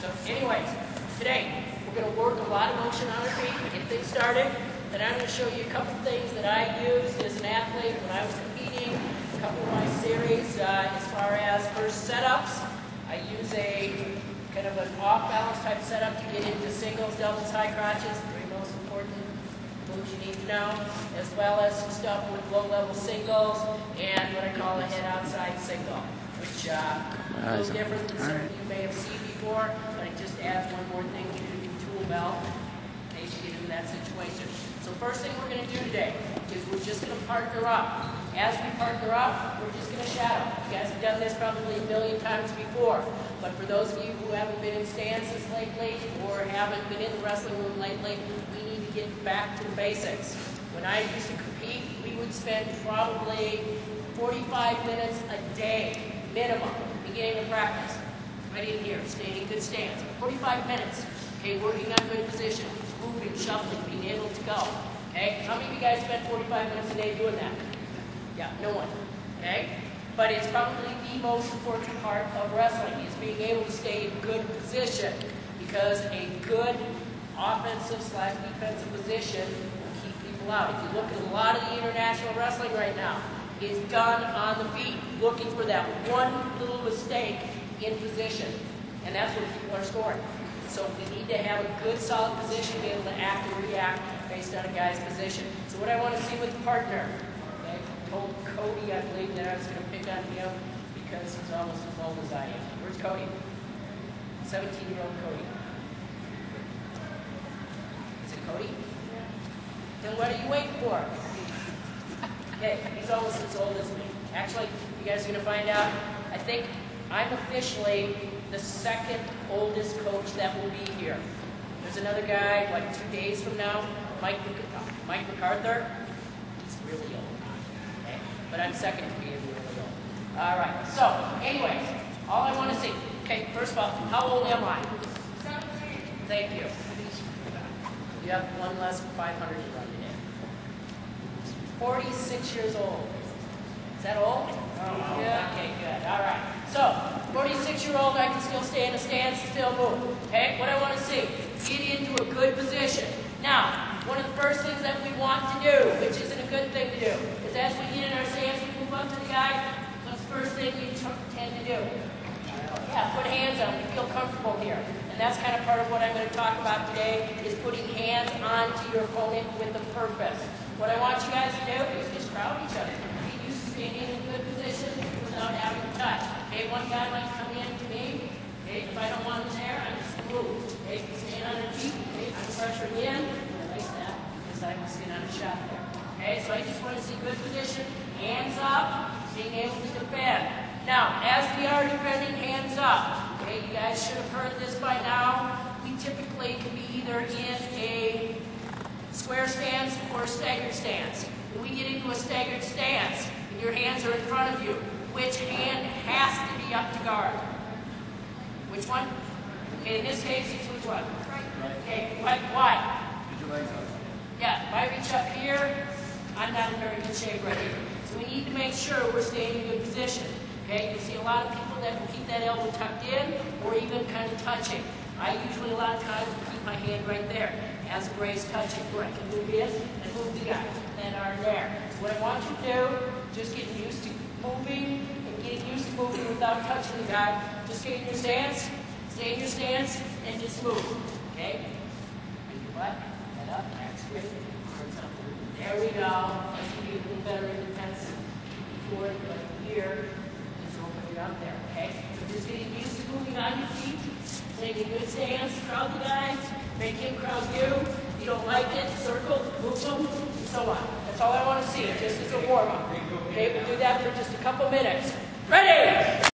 So anyways, today we're going to work a lot of motion on our feet, get things started. Then I'm going to show you a couple things that I used as an athlete when I was competing, a couple of my series as far as first setups. I use a kind of an off-balance type setup to get into singles, doubles, high crotches, three most important moves you need to know, as well as some stuff with low-level singles and what I call a head outside single, which a little different than some of you may have seen before, but it just adds one more thing to your tool belt in case you get in that situation. So first thing we're going to do today is we're just going to partner up. As we partner up, we're just going to shadow. You guys have done this probably a million times before, but for those of you who haven't been in stances lately or haven't been in the wrestling room lately, we need to get back to the basics. When I used to compete, we would spend probably 45 minutes a day, minimum, beginning of practice. Right in here, staying in good stance. 45 minutes, okay, working on good position, moving, shuffling, being able to go. Okay, how many of you guys spend 45 minutes a day doing that? Yeah, no one. Okay? But it's probably the most important part of wrestling is being able to stay in good position, because a good offensive/defensive position will keep people out. If you look at a lot of the international wrestling right now, it's done on the feet, looking for that one little mistake in position. And that's where people are scoring. So we need to have a good solid position, be able to act and react based on a guy's position. So what I want to see with the partner, okay, I told Cody, I believe, that I was going to pick on him because he's almost as old as I am. Where's Cody? 17-year-old Cody. Is it Cody? Yeah. Then what are you waiting for? Okay, he's almost as old as me. Actually, you guys are going to find out, I think I'm officially the second oldest coach that will be here. There's another guy, like 2 days from now, Mike MacArthur. He's really old, okay? But I'm second to being really old. All right, so anyways, all I want to see, okay, first of all, how old am I? 17. Thank you. You have one less 500 to run today. 46 years old. Is that old? Oh, yeah. Okay, good. All right. So, 46-year-old, I can still stay in a stance and still move. Okay, what I want to see, get into a good position. Now, one of the first things that we want to do, which isn't a good thing to do, is as we get in our stance, we move up to the guy, what's the first thing you tend to do? Yeah, put hands on. We feel comfortable here. And that's kind of part of what I'm going to talk about today, is putting hands onto your opponent with a purpose. What I want you guys to do is just crowd each other. Get used to standing in a good position without having to touch. Okay, one guy might come in to me. Okay, if I don't want him there, I just move. Okay, stand on your feet. Okay, I'm pressuring in. I like that because I can stand on a shot there. Okay, so I just want to see good position, hands up, being able to defend. Now, as we are defending hands up, okay, you guys should have heard this by now. We typically can be either in a square stance or a staggered stance. When we get into a staggered stance, and your hands are in front of you, which hand has to be up to guard? Which one? Okay, in this case, it's which one? Right. Okay, why? Get your legs up. Yeah, if I reach up here, I'm not in very good shape right here. So we need to make sure we're staying in good position. Okay, you see a lot of people that will keep that elbow tucked in or even kind of touching. I usually, a lot of times, will keep my hand right there as a brace touching, where I can move in and move the guys that are there. So what I want you to do, just get used to moving and getting used to moving without touching the guy. Just get in your stance, stay in your stance, and just move. Okay? And your butt, head up, back straight, arms up. There we go. That's going to be a little better intensive before, but here is opening up there. Okay? So just getting used to moving on your feet, staying in good stance, crowd the guy, make him crowd you. If you don't like it, circle, move them, and so on. That's all I want to see, just as a warm-up. Okay, we'll do that for just a couple minutes. Ready?